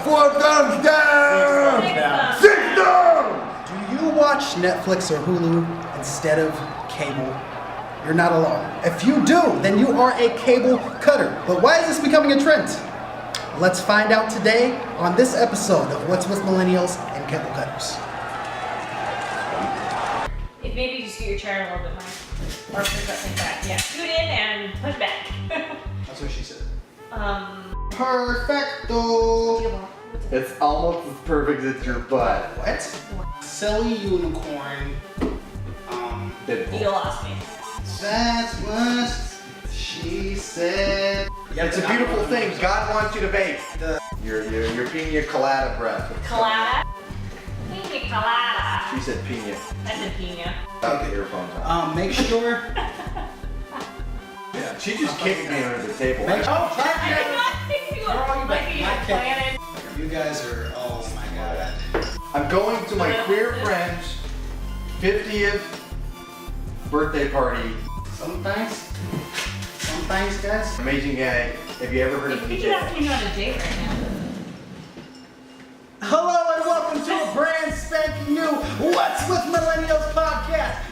4 thumbs down! 6 thumbs! Do you watch Netflix or Hulu instead of cable? You're not alone. If you do, then you are a cable cutter. But why is this becoming a trend? Let's find out today on this episode of What's with Millennials and Cable Cutters. If maybe just get your chair in a little bit more. Or push that thing back. Yeah, scoot in and push back. That's what she said. Perfecto! It's almost as perfect as your butt. What? Silly unicorn. You lost me. That's what she said. It's a beautiful thing. God wants you to bake. Your pina colada breath. Colada? Pina colada. She said pina. I said pina. Without the earphones on. Make sure. Yeah, she just kicked me under the table. Make sure. I did not think you were like you planted. You guys are, oh my god. I'm going to my queer friend's 50th birthday party. Sometimes, guys. Amazing guy. Have you ever heard of You PJ? could ask me on a date right now. Hello and welcome to a brand spanking new What's with Millennials podcast.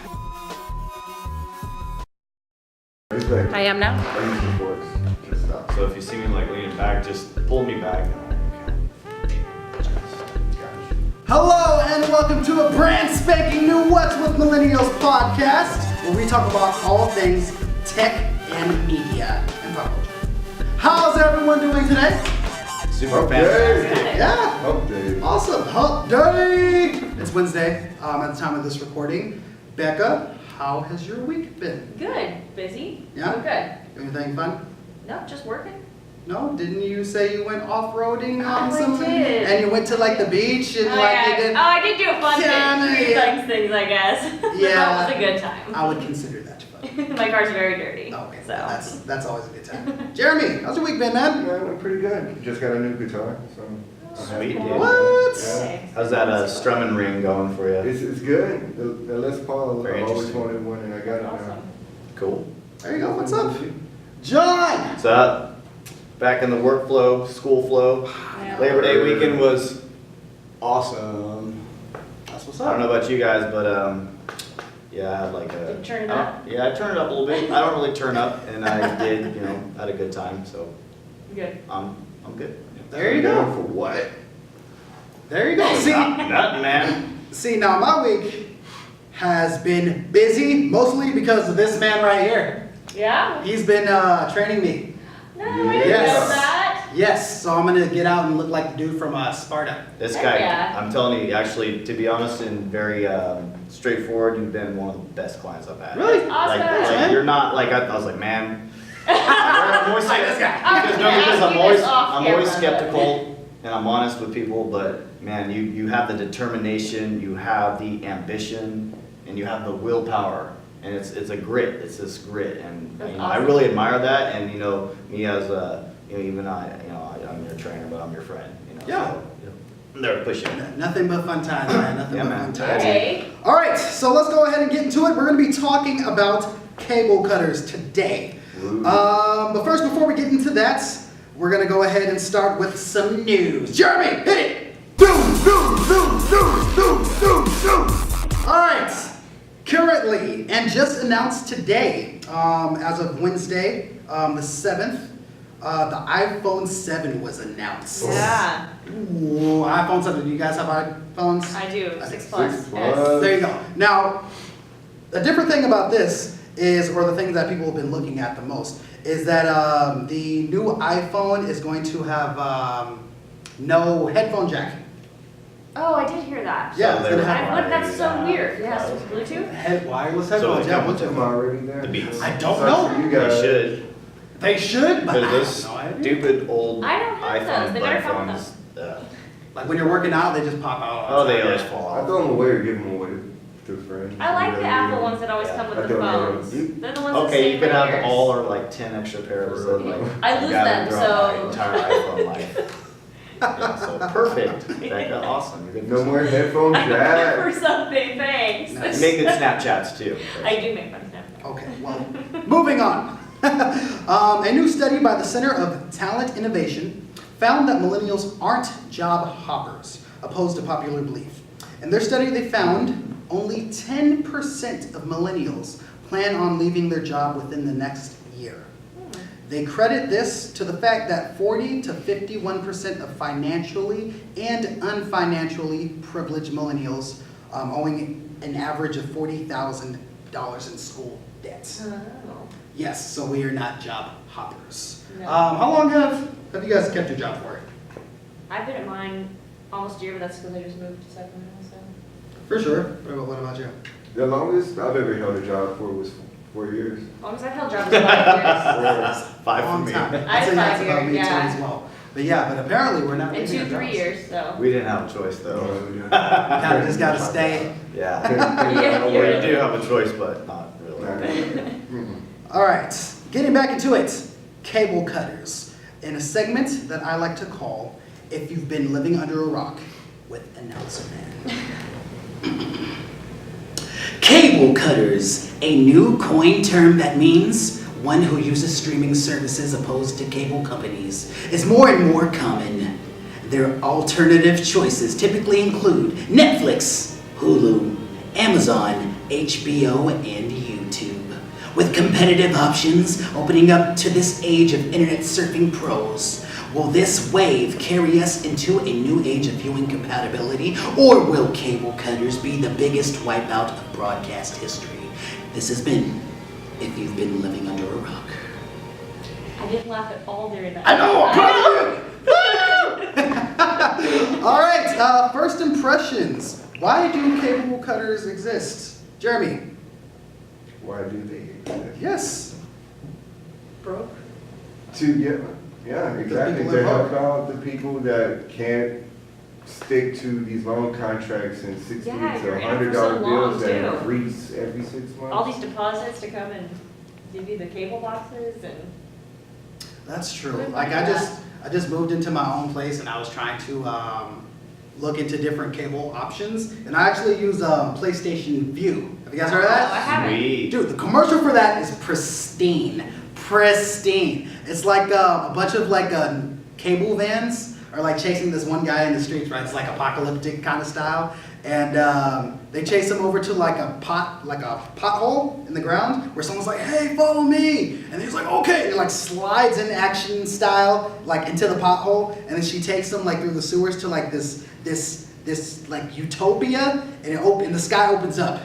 I am now. I use the forks. Just stop. So if you see me like leaning back, just pull me back. Hello and welcome to a brand spanking new What's with Millennials podcast, where we talk about all things tech and media and pop culture. How's everyone doing today? Super fantastic. Yeah. Hump day. Awesome. Hump day. It's Wednesday at the time of this recording. Becca, how has your week been? Good. Busy? Yeah? Good. Anything fun? No, just working. No? Didn't you say you went off-roading on Oh, I something? did. And you went to like the beach and you did... Oh, I did do a fun Yeah, thing. yeah. Three things, I guess. Yeah. That was a good time. I would consider that fun. My car's very dirty. Okay, So. that's always a good time. Jeremy, how's your week been, man? Yeah, I'm pretty good. Just got a new guitar, so. Sweet, dude. What? Yeah. How's that strumming ring going for you? It's good. The Les Paul, Very I've always interesting. wanted one and I got it now. Awesome. Cool. There you go. What's up? John! What's up? Back in the workflow, school flow. Yeah. Labor Day weekend was awesome. That's what's I don't up. know about you guys, but yeah, I had like a. Did you turn it up? Yeah, I turned it up a little bit. I don't really turn up, and I did, had a good time. So Good. I'm good. There you Down go. for what? There you go. See, Nothing, man. now my week has been busy, mostly because of this man right here. Yeah? He's been training me. No, I didn't Yes. know that. Yes, so I'm gonna get out and look like the dude from Sparta. This Heck guy, yeah. I'm telling you, actually, to be honest and very straightforward, you've been one of the best clients I've had. Really? Awesome. Like you're not like I was like, man. I'm always This guy. because I'm I'm camera, always but- skeptical and I'm honest with people, but man, you have the determination, you have the ambition, and you have the willpower, and it's a grit. It's this grit, and That's I awesome. really admire that. And me as even I'm your trainer, but I'm your friend. Yeah. So, I'm there to push you. Nothing but fun times, man. Nothing Yeah, but man. fun times. Hey. All right, so let's go ahead and get into it. We're going to be talking about cable cutters today. Ooh. But first, before we get into that, we're going to go ahead and start with some news. Jeremy, hit it! News. All right. Currently, and just announced today, as of Wednesday, the 7th, the iPhone 7 was announced. Yeah. Ooh, iPhone 7. Do you guys have iPhones? I do. Okay. 6 Plus. 6 Yes. Plus. There you go. Now, a different thing about this is, or the thing that people have been looking at the most, is that the new iPhone is going to have no headphone jack. Oh, I did hear that. Yeah, So it's gonna they're have What? That's so weird. It has Bluetooth? wireless So headphones. they Yeah, come with I'm already there. The Beats. I don't Sucks know. for you They guys. should. They should, but I There's have this no idea. stupid old I don't have iPhone those. They better come with phones. Like when you're working out, they just pop out. Oh, they always fall I off. throw them away or give them away to friends. I like the Yeah. Apple ones that always come I with the don't know. phones. They're the ones that Okay, stay you could for have years. all or like 10 extra pairs of like. I lose gotta them, throw so- my entire iPhone life. Yeah, so perfect. Becca, awesome. You're good for No more headphone I'm jack. good for something, thanks. Nice. You make good Snapchats too. I do make fun of them. Okay, well, moving on. A new study by the Center of Talent Innovation found that millennials aren't job hoppers, opposed to popular belief. In their study, they found only 10% of millennials plan on leaving their job within the next year. They credit this to the fact that 40 to 51% of financially and unfinancially privileged millennials owing an average of $40,000 in school debt. Oh. Yes, so we are not job hoppers. No. How long have you guys kept your job for? I've been at mine almost a year, but that's because I just moved to Sacramento. So. For sure. What about you? The longest I've ever held a job for was 4 years. As long as I've held jobs for 5 years. 5 for Long me. time. I I'd had say that's 5 about years, me yeah. too as well. But apparently we're not In leaving 2-3 our jobs. years, so. We didn't have a choice though. Kind of just gotta stay. Yeah. Yeah, We you're- do have a choice, but not really. All right, getting back into it, cable cutters, in a segment that I like to call "If You've Been Living Under a Rock" with Announcer Man. Cable cutters, a new coined term that means one who uses streaming services opposed to cable companies, is more and more common. Their alternative choices typically include Netflix, Hulu, Amazon, HBO, and YouTube. With competitive options opening up to this age of internet surfing pros, will this wave carry us into a new age of viewing compatibility, or will cable cutters be the biggest wipeout of broadcast history? This has been If You've Been Living Under a Rock. I didn't laugh at all during that. I know, I'm proud of you! All right, first impressions. Why do cable cutters exist? Jeremy? Why do they exist? Yes. Broke. Yeah, exactly. people To live help out the people that can't stick to these loan contracts and 60 Yeah, to you're in for so $100 long, bills that too. increase every 6 months. All these deposits to come and give you the cable boxes and. That's true. Good Like luck. I just moved into my own place and I was trying to look into different cable options, and I actually use PlayStation View. Have you guys heard of Oh, I that? haven't. Sweet. Dude, the commercial for that is pristine. Pristine. It's like a bunch of like cable vans are like chasing this one guy in the streets, right? It's like apocalyptic kind of style. And they chase him over to like a pothole in the ground where someone's like, "Hey, follow me!" And he's like, "Okay!" And he like slides in action style like into the pothole, and then she takes him like through the sewers to like this like utopia, and the sky opens up.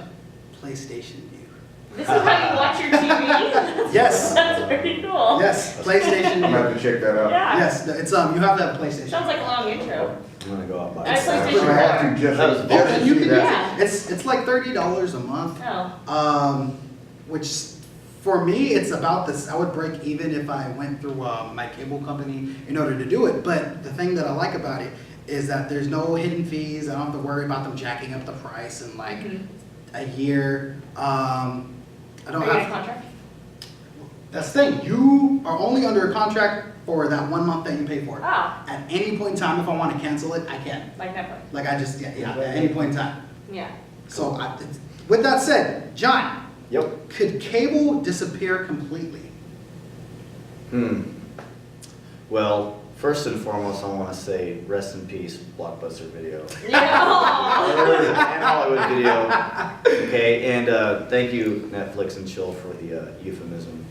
PlayStation View. This is how you watch your TV? Yes. That's pretty cool. Yes, PlayStation I'm gonna View. have to check that out. Yeah. Yes, it's you have to have a PlayStation. Sounds like a long intro. I'm gonna go out by I It's- PlayStation I'm gonna have to just, That was just Oh, and you see can that. Yeah. it's like $30 a month. Oh. Which for me it's about this. I would break even if I went through my cable company in order to do it. But the thing that I like about it is that there's no hidden fees. I don't have to worry about them jacking up the price in like a year. I don't Are you in a have. contract? That's the thing. You are only under a contract for that 1 month that you pay for. Oh, At any point in time, if I want to cancel it, I can. like Netflix. Like I just yeah at any point in time. Yeah. So with that said, John, Yep. could cable disappear completely? Well, first and foremost, I want to say rest in peace, Blockbuster Video. Yeah. And Hollywood Video. Okay, and thank you, Netflix and Chill, for the euphemism.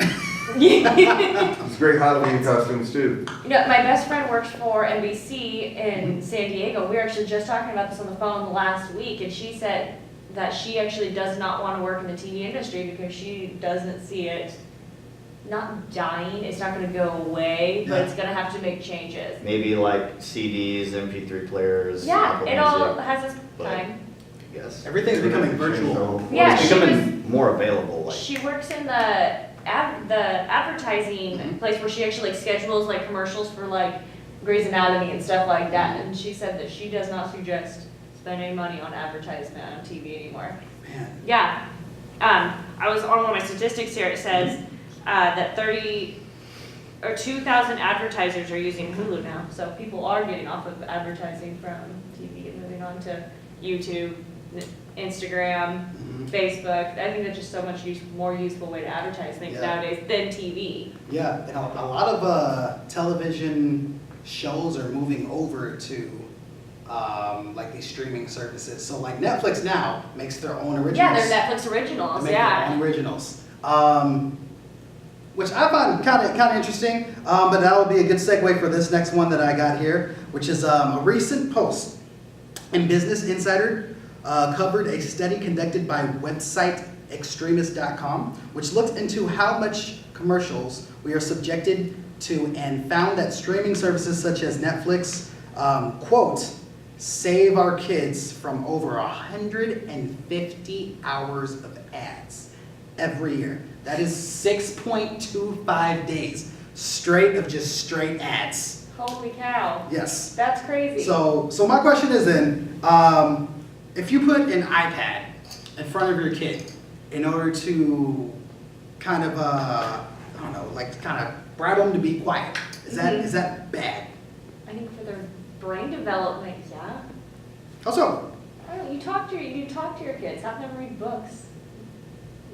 It's great Halloween costumes too. You know, my best friend works for NBC in San Diego. We were actually just talking about this on the phone last week, and she said that she actually does not want to work in the TV industry because she doesn't see it not dying. It's not going to go away, but Yeah. it's going to have to make changes. Maybe like CDs, MP3 players. Yeah, Apple it all Music, has its but time. I guess. Everything's becoming virtual. Yeah, It's she becoming more available. Like, She works in the advertising place where she actually like schedules like commercials for like Grey's Anatomy and stuff like that. And she said that she does not suggest spending money on advertisement on TV anymore. Man, Yeah. I was on one of my statistics here. It says that 2,000 advertisers are using Hulu now. So people are getting off of advertising from TV and moving on to YouTube, Instagram, Facebook. I think that's just so much more useful way to advertise things Yeah. nowadays than TV. yeah, and a lot of television shows are moving over to like these streaming services. So like Netflix now makes their own originals. Yeah, they're Netflix originals, They make their own originals. Which I find kind of interesting, but that'll be a good segue for this next one that I got here, which is a recent post in Business Insider covered a study conducted by website extremist.com, which looked into how much commercials we are subjected to and found that streaming services such as Netflix, quote, save our kids from over 150 hours of ads every year. That is 6.25 days straight of just straight ads. Holy cow. Yes. That's crazy. So my question is then, if you put an iPad in front of your kid in order to kind of, I don't know, like kind of bribe them to be quiet, is that bad? I think for their brain development, yeah. How so? I don't know, you talk to your kids, have them read books.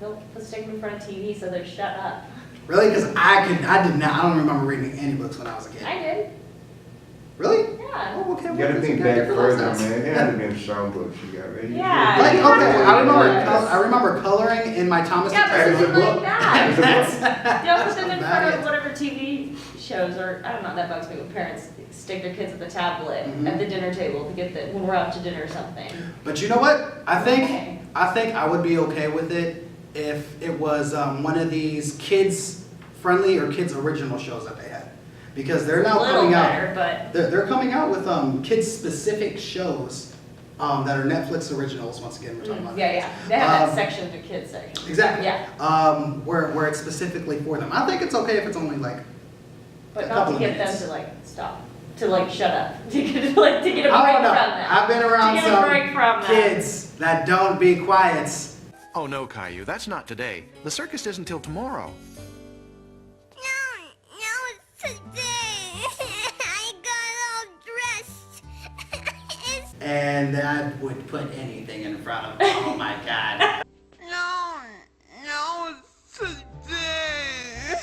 Don't stick them in front of TV so they're shut up. Really? Because I don't remember reading any books when I was a kid. I did. Really? Yeah. Oh, okay. You gotta think back different further, lifestyles. man. It had to been strong books you got, right? Yeah. Like, you okay, have to I remember coloring in my Thomas Yeah, the but Tank something book. like that. That's Don't put them in about front of it. whatever TV shows, or I don't know, that bugs me when parents stick their kids at the tablet Mhm. at the dinner table to get when we're out to dinner or something. But you know what? I think Okay. I would be okay with it if it was one of these kids friendly or kids original shows that they had, because they're now A little coming better, out. but They're coming out with kids specific shows that are Netflix originals. Once again, we're talking about yeah. They have that Um, section, the kids section. exactly. Yeah, Where it's specifically for them. I think it's okay if it's only like but a not couple to of get them minutes. to like stop, to like shut up, to get a break I from don't know. them. I've been around To get a break some from them. kids that don't be quiet. Oh no, Caillou, that's not today. The circus isn't till tomorrow. No, it's today. I got all dressed. And that would put anything in front of them. Oh my god. No, it's today.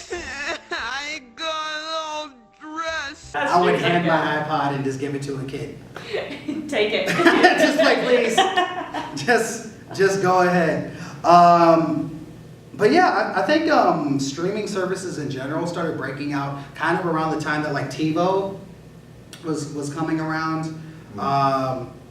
I got all dressed. That's I would just hand okay. my iPod and just give it to a kid. Take it. Just like, please, just go ahead. But yeah, I think streaming services in general started breaking out kind of around the time that like TiVo was coming around,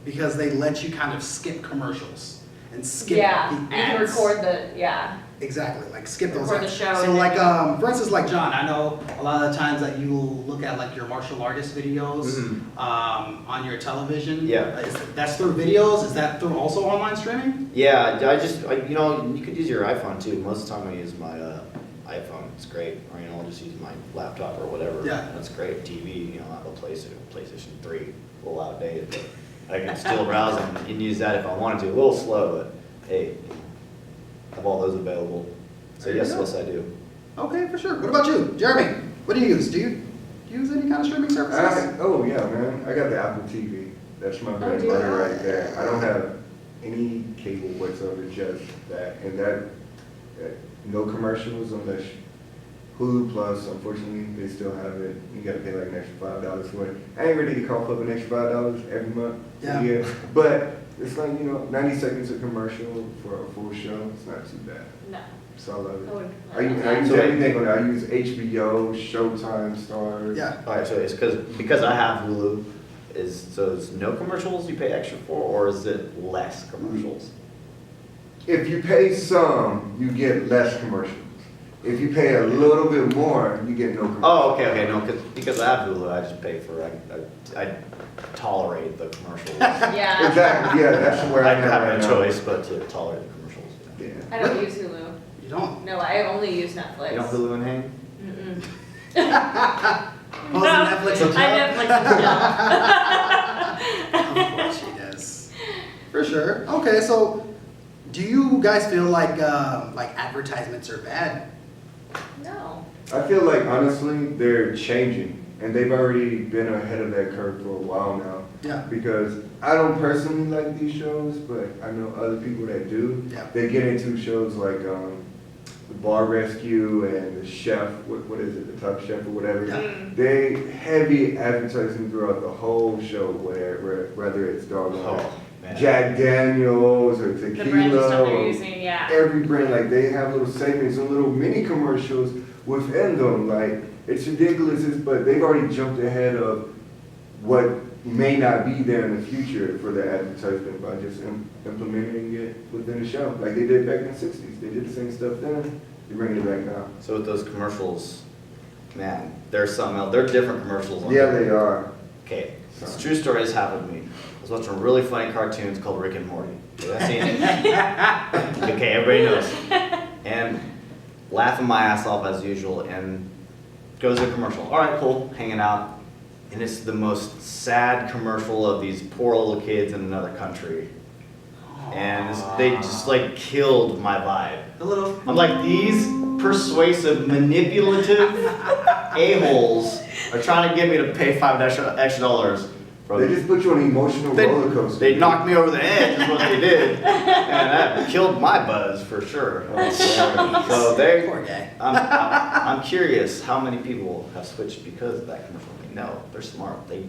because they let you kind of skip commercials and skip Yeah, the you ads. can record the, yeah. Exactly, like skip those Record the ads. show So and like, then for instance, like John, I know a lot of the times that you look at like your martial artist videos on your television. Yeah. That's through videos? Is that through also online streaming? Yeah, you know, you could use your iPhone too. Most of the time I use my iPhone. It's great. Or, you know, I'll just use my laptop or whatever. Yeah. That's great. TV, you know, I have a PlayStation 3, a little outdated, but I can still browse and use that if I wanted to. A little slow, but hey, I have all those available. So There you yes, go. yes I do. Okay, for sure. What about you, Jeremy? What do you use? Do you use any kind of streaming services? Oh yeah, man. I got the Apple TV. That's my bread and do you? butter right there. I don't have any cable whatsoever, just that. And that no commercials unless Hulu Plus. Unfortunately, they still have it. You got to pay like an extra $5 for it. I ain't ready to cough up an extra $5 every month. Yeah. But it's like, you know, 90 seconds of commercial for a full show. It's not too bad. No. So I love I would- it. I use So- everything on it. I use HBO, Showtime, Stars. Yeah. All right, so it's because I have Hulu, so it's no commercials you pay extra for, or is it less commercials? If you pay some, you get less commercials. If you pay a little bit more, you get no commercials. Oh, okay, no, because I have Hulu, I just pay for, I tolerate the commercials. I Yeah. Exactly, yeah, that's where I'm at have right no now. choice but to tolerate the commercials. Yeah. I don't use Hulu. You don't? No, I only use Netflix. You don't Hulu and hang? Mm-mm. Oh, is it Netflix and I Netflix and chill. Of course she does. For sure. Okay, so do you guys feel like advertisements are bad? No. I feel like honestly, they're changing, and they've already been ahead of that curve for a while now. Yeah. Because I don't personally like these shows, but I know other people that do. Yeah. They get into shows the bar rescue and the chef, what is it, the Top Chef or whatever. Yeah. They heavy advertising throughout the whole show, whether it's doggone Oh, man. Jack Daniels or The brand of tequila stuff they're or using, yeah. every brand, like they have little segments and little mini commercials within them. Like it's ridiculous, but they've already jumped ahead of what may not be there in the future for the advertisement by just implementing it within the show, like they did back in the '60s. They did the same stuff then. They're bringing it back now. So with those commercials, man, there's something else. They're different commercials. Yeah, they are. Okay, this true story has happened to me. I was watching a really funny cartoons called Rick and Morty. Have I seen it? Okay, everybody knows. And laughing my ass off as usual, and goes to a commercial. All right, cool, hanging out. And it's the most sad commercial of these poor little kids in another country. And they just like killed my vibe. The little. I'm like, these persuasive, manipulative a-holes are trying to get me to pay $5 extra for They just put you on an emotional roller coaster. They knocked me over the edge is what they did. And that killed my buzz for sure. So they, Poor guy. I'm curious how many people have switched because of that commercial. No, they're smart. They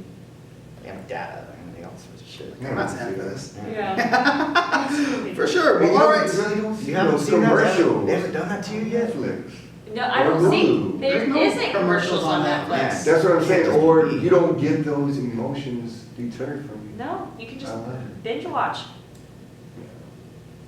have data and everything else sorts of shit. I'm not standing for this. Yeah. For sure. Hey, Well, all right. You haven't seen that? commercials. They haven't done that to you yet? Netflix. No, I Or don't see, Hulu. there There's no isn't commercials on that. Netflix. That's what I'm saying. Can't just Or be. you don't get those emotions deterred from you. No, you can just I love it. binge watch.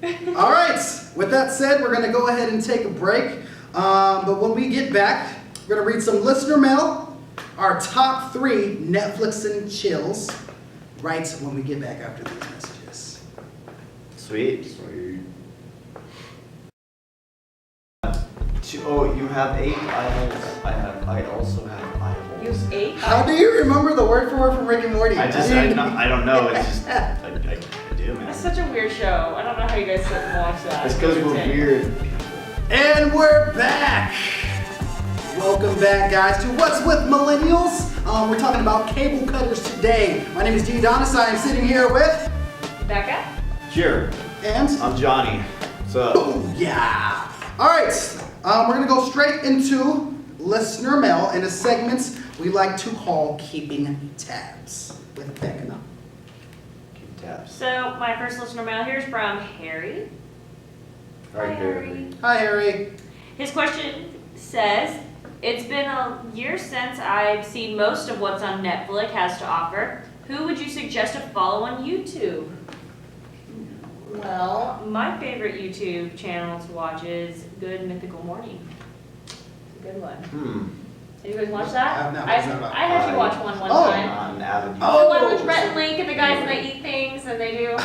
All right. With that said, we're going to go ahead and take a break. But when we get back, we're going to read some listener mail, our top 3 Netflix and chills, right when we get back after these messages. Sweet. Sweet. Oh, you have 8 eyeballs. I also have eyeballs. You ate? How do you remember the word for word from Rick and Morty? I don't know. It's just I do, man. It's such a weird show. I don't know how you guys sit and watch that. It's because we're weird. And we're back! Welcome back, guys, to What's With Millennials. We're talking about cable cutters today. My name is Adonis. I am sitting here with... Becca? Sure. And... I'm Jonny. What's up? Oh, yeah! Alright, we're going to go straight into listener mail in a segment we like to call Keeping Tabs with Becca. Keep tabs. So, my first listener mail here is from Harry. Right there. Hi, Harry. His question says, it's been a year since I've seen most of what's on Netflix has to offer. Who would you suggest to follow on YouTube? Well, my favorite YouTube channel to watch is Good Mythical Morning. It's a good one. Have you guys watched that? I have not. I What's that about? had you watch one Oh. time. I'm an avid The Oh. one with Rhett and Link and the guys and they eat things and they do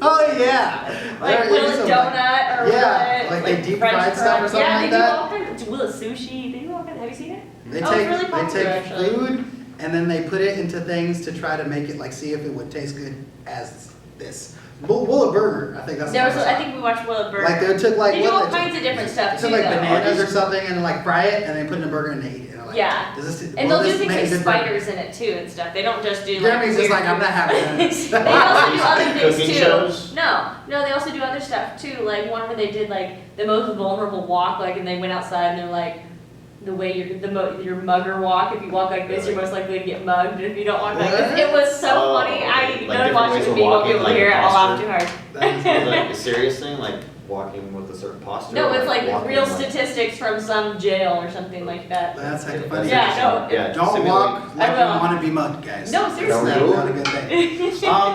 Oh, yeah! like There will is a a- donut or Yeah, what? like they deep French fried stuff or fries. something yeah, like they that. do all kinds of will a sushi. They do all kinds. Have you seen it? They Oh, it's take, really popular, actually. food and then they put it into things to try to make it like see if it would taste good as this. Bullet burger, I think that's There was, what I think we watched Will Burger. Like they took like they do all what kinds of different stuff They too. took like though. bananas or something and like fry it and they put it in a burger and they eat it. And I'm like, Yeah. Does this, And will they'll do this things make like a good burger? spiders in it too and stuff. They don't just do like. Jeremy's just weird like, I'm not having this. They also do other things Cooking too. shows? No, they also do other stuff too. Like one where they did like the most vulnerable walk, like, and they went outside and they're like, the way your mugger walk. If you walk like this, you're most likely to get mugged. And if you don't walk like this, it was so Oh, funny. okay. I Like don't different watch ways it of with me. Won't walking, be able to like hear it. I'll laugh posture? too hard. Is it like a serious thing, like walking with a certain posture? No, or it's like walking real like- statistics from some jail or something like that. That's kind of funny. Yeah, no. Yeah, Don't simulate- walk like I you will. want to be mugged, guys. No, That's seriously. not a good thing.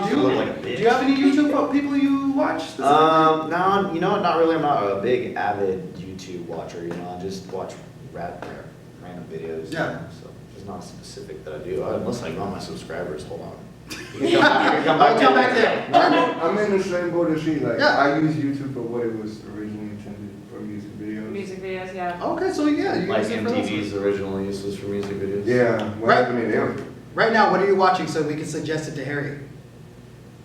You look like a bitch. Do you have any YouTube people you watch? No, you know what? Not really. I'm not a big avid YouTube watcher. You know, I just watch random videos. Yeah. You know, so there's not specific that I do. Unless I go on my subscribers. Hold on. You can come back. I'll come back there. I'm in the same boat as she. Like, Yeah. I use YouTube for what it was originally intended for, music videos. Music videos, yeah. Okay, so yeah, you Like use it for those MTV's original uses for music videos. Yeah, what Right. happened in them? Right now, what are you watching so we can suggest it to Harry?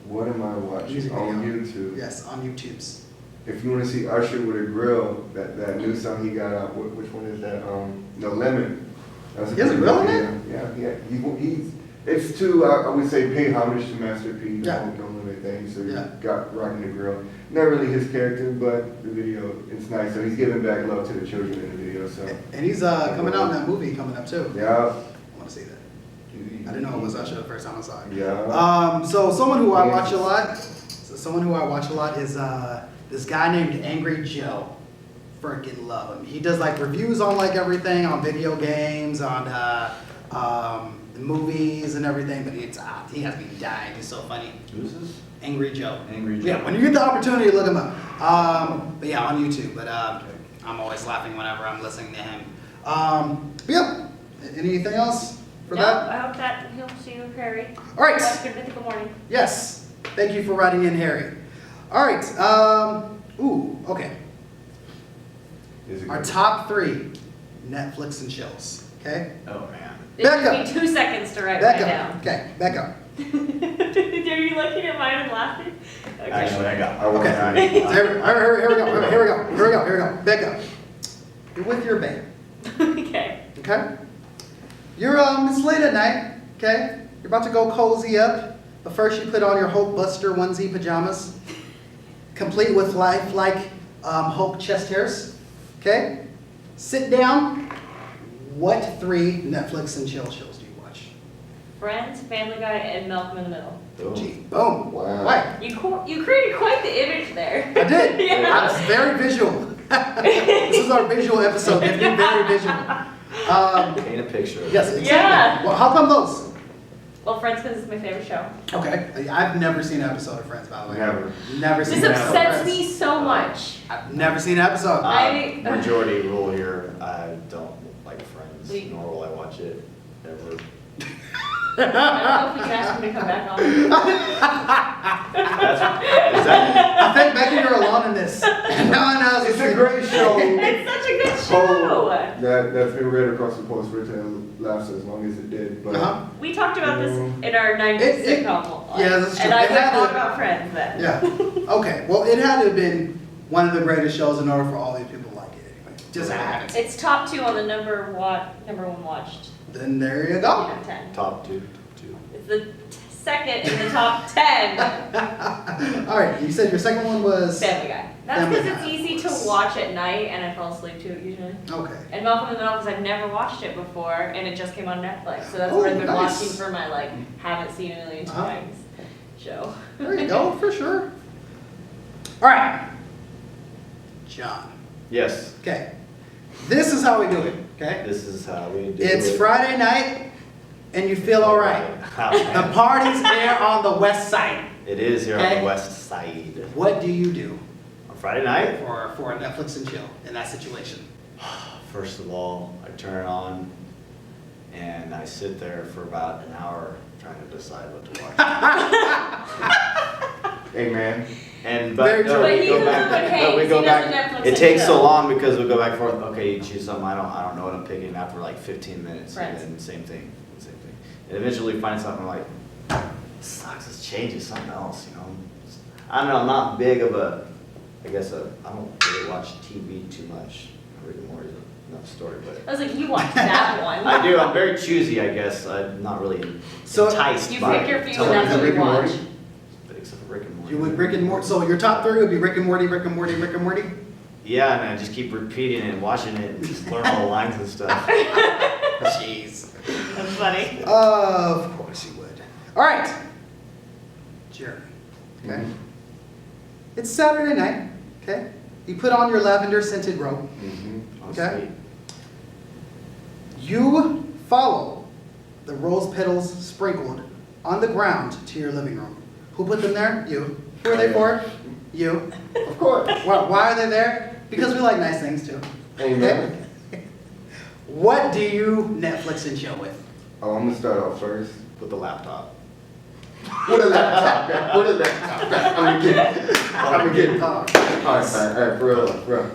What am I watching Music on video. YouTube? Yes, on YouTube's. If you want to see Usher with a grill, that new song he got out, which one is that? No Lemon. That's He has a pretty grill in good it? video. Yeah, It's to, I would say, pay homage to Master P. Yeah. Don't limit things. So he Yeah. got right in the grill. Not really his character, but the video, it's nice. So he's giving back love to the children in the video. So And he's coming out in that movie coming up too. yeah, I want to see that. I didn't know it was Usher the first time I saw it. yeah. So someone who I watch a lot, is this guy named Angry Joe. Freaking love him. He does like reviews on like everything, on video games, on movies and everything. But he has me dying. He's so funny. Who's this? Angry Joe. Angry Joe. Yeah, when you get the opportunity, look him up. But yeah, on YouTube. But I'm always laughing whenever I'm listening to him. But yeah, anything else for No, that? I hope that he'll see you, Harry. All right. Have a good mythical morning. Yes. Thank you for writing in, Harry. All right. Okay. Is it Our good? top 3 Netflix and chills. Okay. Oh man. It took Becca. me 2 seconds to write Becca. mine down. Okay. Becca. Are you looking at mine and laughing? Okay. Actually, I got. I want Okay. to Here we go. Becca. You're with your babe. Okay. Okay. You're it's late at night. Okay. You're about to go cozy up, but first you put on your Hulk Buster onesie pajamas, complete with lifelike Hulk chest hairs. Okay. Sit down. What 3 Netflix and chill shows do you watch? Friends, Family Guy, and Malcolm in the Middle. Gee, boom. Wow. Why? You created quite the image there. I did. Yeah. I was very visual. This is our visual episode. They've been very visual. Paint a picture. Yes, exactly. Yeah. Well, how come those? Well, Friends, because it's my favorite show. Okay. I've never seen an episode of Friends, by the way. Never. Never seen This an episode of upsets Friends. me so much. I've never seen an episode. Majority rule here. I don't like Friends, We- nor will I watch it ever. I don't know if we can ask him to come back on. Is that? I think Becca, you're alone in this. No one else. It's a great show. It's such a good show. That's been read across the post for it to last as long as it did. But Uh-huh. We talked about this in our 90s It- sitcom. yeah, that's true. And I It went had on to- about Friends then. Yeah. Okay. Well, it had to have been one of the greatest shows in order for all these people to like it anyway. Just I haven't seen it. It's top 2 on the number 1 watched. Then there you go. Out of 10. Top 2. It's the second in the top 10. All right. You said your second one was. Family Guy. That's Family because it's Guy, easy of to course. watch at night, and I fall asleep to it usually. Okay. And Malcolm in the Middle, because I've never watched it before, and it just came on Netflix, so that's Oh, what I've been nice. watching for my haven't seen a million Uh-huh. times show. There you go, for sure. All right. John. Yes. Okay. This is how we do it, okay? This is how we do It's it. Friday night, and you feel all right. The party's there on the west side. It is here on Okay. the west side. What do you do On Friday night, for a Netflix and chill in that situation? first of all, I turn it on and I sit there for about an hour trying to decide what to watch. hey man, And Very true. we But he go doesn't back. put But we Hanks, go he back. doesn't Netflix It and takes so chill. long because we go back and forth. Okay, you choose something. I don't know what I'm picking after like 15 minutes. Friends. And then same thing. And eventually we find something like, this sucks. Let's change it to something else. You know. I don't know. I'm not big of a. I guess I don't really watch TV too much. Rick and Morty's enough story, but. I was like, you watched that one. I do. I'm very choosy, I guess. I'm not really So- enticed You by pick your few, Tell and me, that's what Rick you and watch. Morty? But except for Rick and Morty. You would Rick and Morty. So your top 3 would be Rick and Morty, Rick and Morty, Rick and Morty. Yeah, and I just keep repeating it and watching it and just learn all the lines and stuff. Jeez. That's funny. Of course you would. All right. Jeremy. Okay. Mhm. It's Saturday night. Okay. You put on your lavender scented robe. Mm-hmm. Okay. Sweet. You follow the rose petals sprinkled on the ground to your living room. Who put them there? You. Who are they for? You. Of course. Why are they there? Because we like nice things too. Amen. What do you Netflix and chill with? Oh, I'm gonna start off first. With the laptop. What a laptop, guy. What a laptop, guy. I'm gonna get it. I'm gonna get it. All right, for real.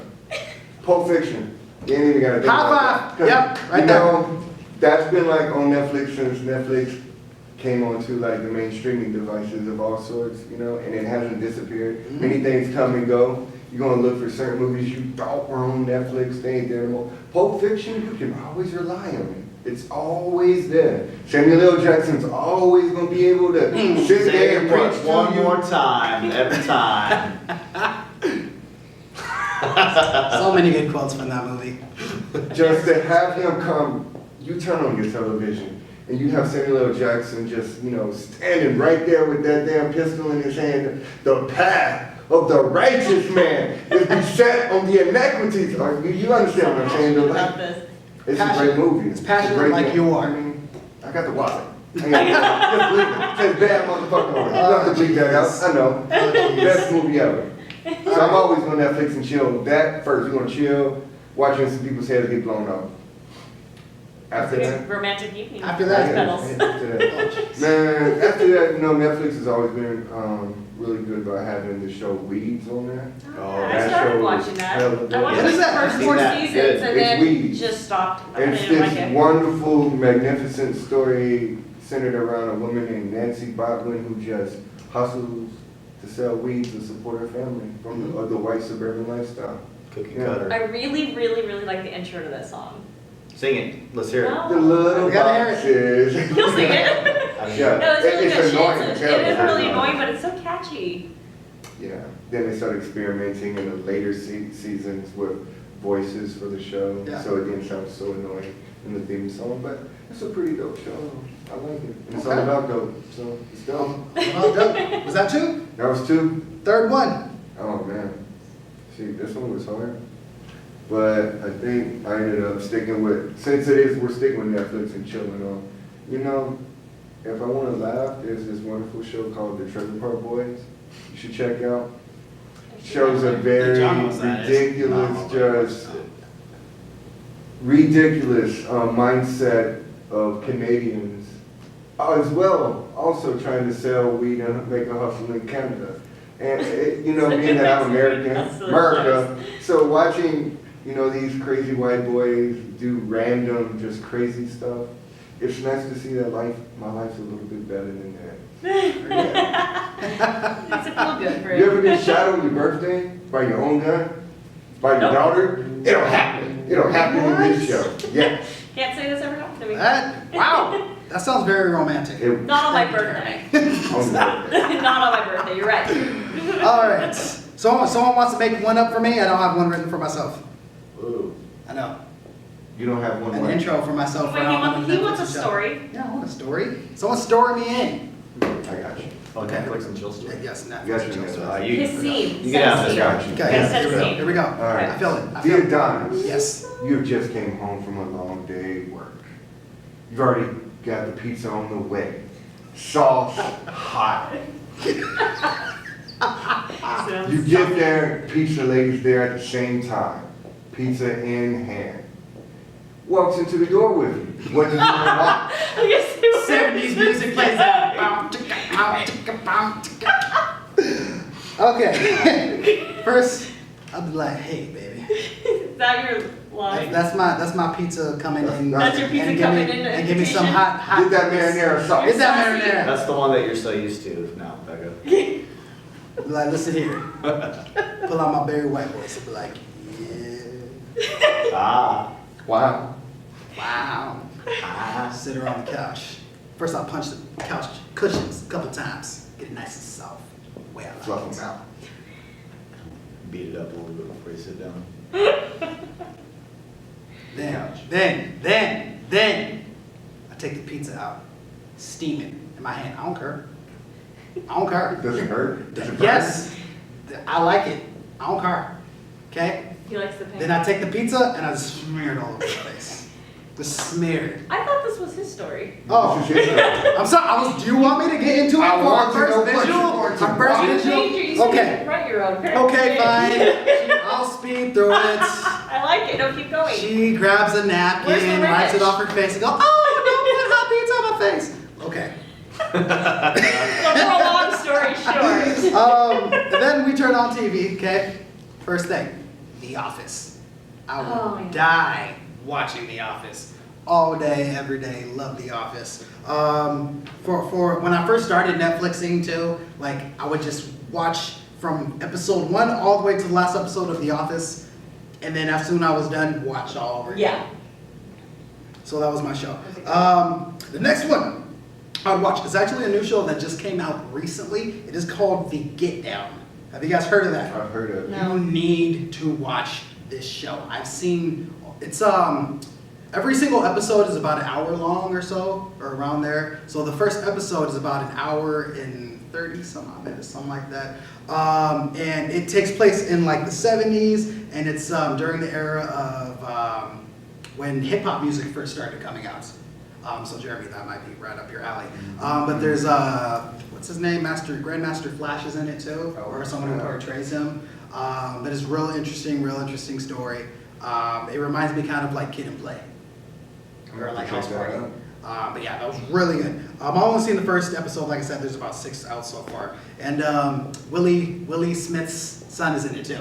Pulp Fiction. You ain't even gotta think High about five. that. 'Cause, Yep, right you there. know, that's been like on Netflix since Netflix came onto like the main streaming devices of all sorts, you know, and it hasn't disappeared. Mhm. Many things come and go. You're gonna look for certain movies you thought were on Netflix, they ain't there anymore. Pulp Fiction, you can always rely on it. It's always there. Samuel L. Jackson's always gonna be able to sit Say there and your preach words to one you. more time, every time. So many good quotes from that movie. Just to have him come, you turn on your television and you have Samuel L. Jackson just, standing right there with that damn pistol in his hand. The path of the righteous man is beset on the inequities. You understand what I'm saying? Though? About this. It's a great movie. It's passionate a great like movie. you are. I got the wallet. Just leave it. It says bad motherfucker on it. You don't have to bleep that out. I know. Best movie ever. So I'm always on Netflix and chill. That first, we're gonna chill, watching some people's heads get blown off. After that, Romantic evening. After that, Pedals. after that, man. After that, Netflix has always been really good about having the show Weeds on there. Oh, I that started show watching is that. hella I good. watched What the is that? first I've 4 seen that. seasons It's and then Weeds. just stopped. I It's didn't like this it. wonderful, magnificent story centered around a woman named Nancy Botwin who just hustles to sell weeds to support her family from the white suburban lifestyle. Cookie Yeah. cutter. I really, really, really like the intro to that song. Sing it. Let's hear it. No. The little We gotta hear it. boxes. You'll sing it. Yeah. No, it's really It's good. annoying. It Terrible. is really annoying, but it's so catchy. Yeah. Then they started experimenting in the later seasons with voices for the show, Yeah. so it didn't sound so annoying in the theme song. But it's a pretty dope show. I like it. And it's all Okay. about dope, so it's dope. Oh, dope. Was that 2? That was 2. Third one. Oh man, see, this one was hard, but I think I ended up sticking with, since we're sticking with Netflix and chilling on. If I want to laugh, there's this wonderful show called The Trailer Park Boys. You should check out. Shows a very John knows that. ridiculous, just ridiculous mindset of Canadians, as well, also trying to sell weed and make a hustle in Canada. And being that I'm America, so watching, these crazy white boys do random, just crazy stuff, it's nice to see that my life's a little bit better than that. Makes it feel good for You you. ever been shot on your birthday by your own gun? By your Nope. daughter? It'll happen. It'll happen in this show. Yeah. Can't say this ever happened to me. Wow. That sounds very romantic. Not on my birthday. On Not on my birthday, you're right. All right. Someone wants to make one up for me. I don't have one written for myself. Ooh. I know. You don't have one An left? intro for myself. Wait, for how he wants a Netflix show. story. Yeah, I want a story. Someone story me in. I got you. Oh, Netflix and chill story. Yes, Netflix. Yes, and chill yes, story. His scene. You can have Set this scene. guy. Okay, Yes, set here we go. scene. Here we go. All right. I feel it. I The feel it. Adonis. Yes. You just came home from a long day at work. You've already got the pizza on the way. Sauce hot. You get there, pizza lady's there at the same time. Pizza in hand. Walks into the door with you. What does you want? 70s music plays out. Okay. First, I'll be like, hey, baby. Is that your line? That's my pizza coming in. That's your pizza and give coming me- in And give me some invitation? hot. Get that marinara sauce. Get that marinara. That's the one that you're so used to now, Becca. Be like, listen here. Pull out my Barry White voice and be like, yeah. Ah. Wow. Wow. Sit her on the couch. First, I'll punch the couch cushions a couple times. Get it nice and soft. Way I like Fluff it. them out. Beat it up a little bit before you sit down. Then, I take the pizza out, steam it in my hand. I don't care. I don't care. Does it hurt? Does it burn? Yes, I like it. I don't care. Okay? He likes the pain. Then I take the pizza and I just smear it all over the face. Just smear it. I thought this was his story. Oh, This is his story. I'm sorry. Do you want me to get into it I for want our to know first what you visual? want to Our first watch. You visual? changed it. You said Okay. you could write your own. Okay, fine. I'll speed through it. I like it. No, keep going. She grabs a napkin, Where's the wipes it relish? off her face, and goes, "Oh, don't put hot pizza on my face." Okay. So for a long story short. Then we turn on TV. Okay. First thing, The Office. I will Oh, yeah. die watching The Office all day, every day. Love The Office. For when I first started Netflixing too, like I would just watch from episode 1 all the way to the last episode of The Office, and then as soon as I was done, watch all over again. Yeah. So that was my show. The next one I would watch is actually a new show that just came out recently. It is called The Get Down. Have you guys heard of that? I've heard of it. No. You need to watch this show. I've seen it's every single episode is about an hour long or so, or around there. So the first episode is about an hour and 30 some odd minutes, something like that. And it takes place in like the 70s, and it's during the era of when hip hop music first started coming out. So Jeremy, that might be right up your alley. But there's what's his name? Grandmaster Flash is in it too, or someone who portrays him. That is real interesting story. It reminds me kind of like Kid and Play, or like House Party. But yeah, that was really good. I've only seen the first episode. Like I said, there's about 6 out so far. And Willie Smith's son is in it too.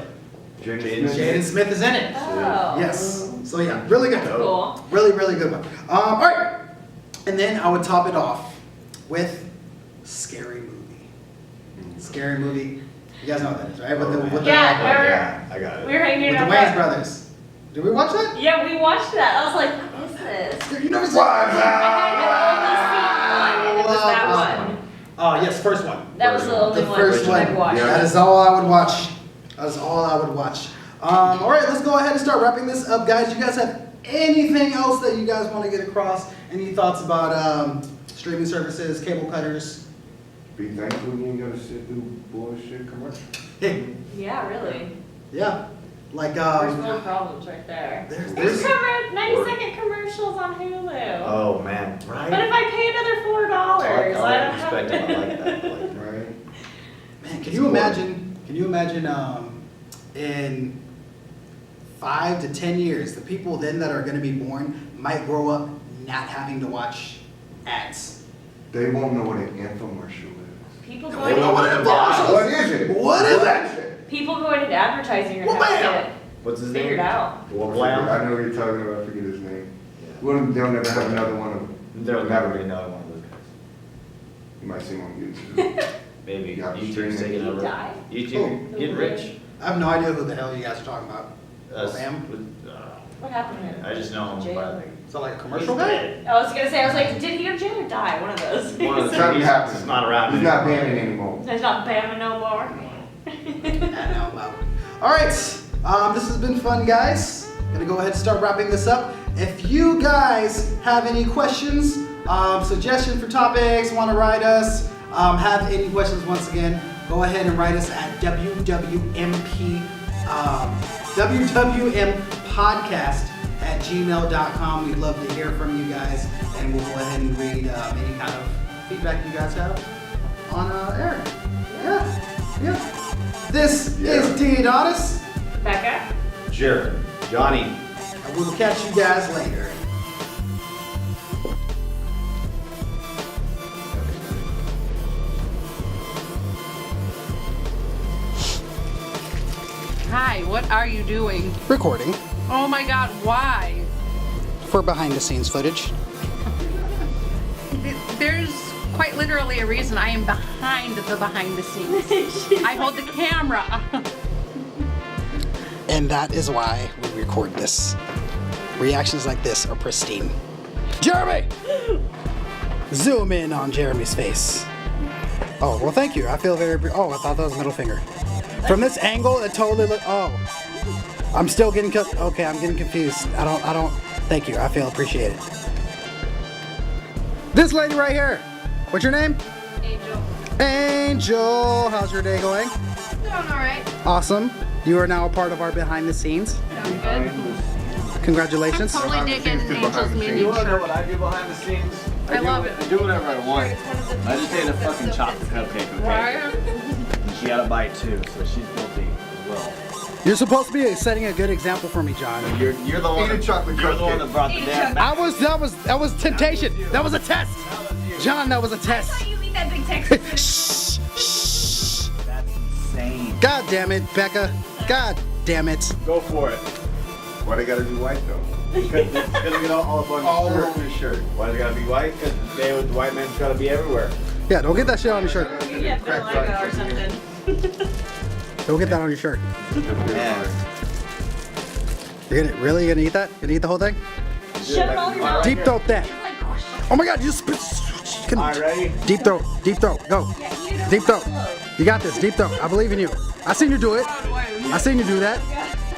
Jaden Smith is in it. Oh. Yes. So yeah, really good. Cool. Really good one. All right. And then I would top it off with Scary Movie. Scary Movie. You guys know what that is, right? Yeah, Yeah, I got we it. were hanging with the out. Wayans brothers. Did we watch that? Yeah, we watched that. I was like, what is this? You never seen I had only seen one, and it was that one. Oh yes, first one. That was the only The one first I've one. watched. That is all I would watch. That is all I would watch. All right, let's go ahead and start wrapping this up, guys. You guys have anything else that you guys want to get across? Any thoughts about streaming services, cable cutters? Be thankful you ain't gotta sit through bullshit commercials. Yeah, really. Yeah, like There's no problems right there. there's 90-second commercials on Hulu. Oh man, But right? if I pay another $4, I don't I have respect it. I like that. I like that. Right? Man, can you imagine? In 5 to 10 years, the people then that are going to be born might grow up not having to watch ads. They won't know what an infomercial is. People They going don't know what an into infomercial What is it? What is that? people going into advertising are Well, going to bam! have to What's his get figured name? out. Well, I Blam. know what you're talking about. I forget his name. They'll never have another one of them. There'll never be another one of those guys. You might see him on YouTube. Maybe Yeah, YouTube's streaming. taking Did he over. die? YouTube Who? getting rich. I have no idea who the hell you guys are talking about. Bam? What happened to him? I just know him Jail? by Is that like a commercial guy? I was gonna say, I was like, did he go to jail or die? One of those. one of the Something he's happened. just not around He's not anymore. banning anymore. He's not bamming no more. I know, well. All right, this has been fun, guys. Gonna go ahead and start wrapping this up. If you guys have any questions, suggestions for topics, want to write us, have any questions, once again, go ahead and write us at wwmpodcast@gmail.com. We'd love to hear from you guys, and we'll go ahead and read any kind of feedback you guys have on air. Yeah. This is D. Adonis, Becca? Sure. Johnny. and we will catch you guys later. Hi, what are you doing? Recording Oh my god, why? for behind the scenes footage. There's quite literally a reason I am behind the scenes. I hold the camera. And that is why we record this. Reactions like this are pristine. Jeremy! Zoom in on Jeremy's face. Oh, well, thank you. I feel very. Oh, I thought that was middle finger. From this angle, it totally look. Oh, I'm still getting. Okay, I'm getting confused. I don't. Thank you. I feel appreciated. This lady right here. What's your name? Angel. Angel. How's your day going? Doing alright. Awesome. You are now a part of our behind the scenes. Sounds good. Congratulations. Totally digging Angel's meaning You wanna know shirt. what I do behind the scenes? I love it. I do whatever I want. I just ate a fucking chocolate cupcake, okay? Right? And she had a bite too, so she's guilty as well. You're supposed to be setting a good example for me, John. You're the one. Eat a chocolate You're the one cupcake. that brought the damn back. That was temptation. That was a test. John, that was a test. You eat that big Texas. Shh. That's insane. God damn it, Becca. God damn it. Go for it. Why they gotta be white though? Because it's gonna get all up on All your over shirt. his shirt. Why they gotta be white? Because the white man's gotta be everywhere. Yeah, don't get that shit on your shirt. You get vitiligo or something. Don't get that on your shirt. Yeah. You're gonna eat that? You gonna eat the whole thing? Shove it all in your mouth. Deep throat that. Oh my God, you spit. Alright, ready? Deep throat, go. Deep throat. You got this, deep throat. I believe in you. I seen you do it. I seen you do that.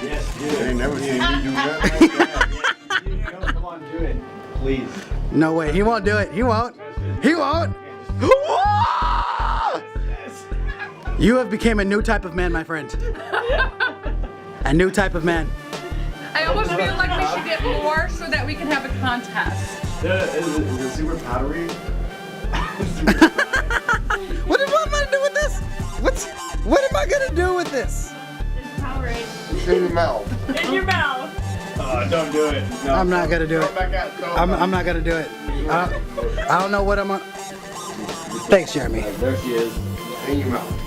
Yes, do it. I ain't never seen you do that. Come on, do it. Please. No way, he won't do it. He won't. He won't. You have become a new type of man, my friend. A new type of man. I almost feel like we should get more so that we can have a contest. Is it super powdery? What am I gonna do with this? What am I gonna do with this? It's Powerade. In your mouth. In your mouth. Don't do it. No. I'm not gonna do it. Throw it back out. Throw it I'm not gonna do it. I don't know what I'm gonna. Thanks, Jeremy. back. There she is. In your mouth.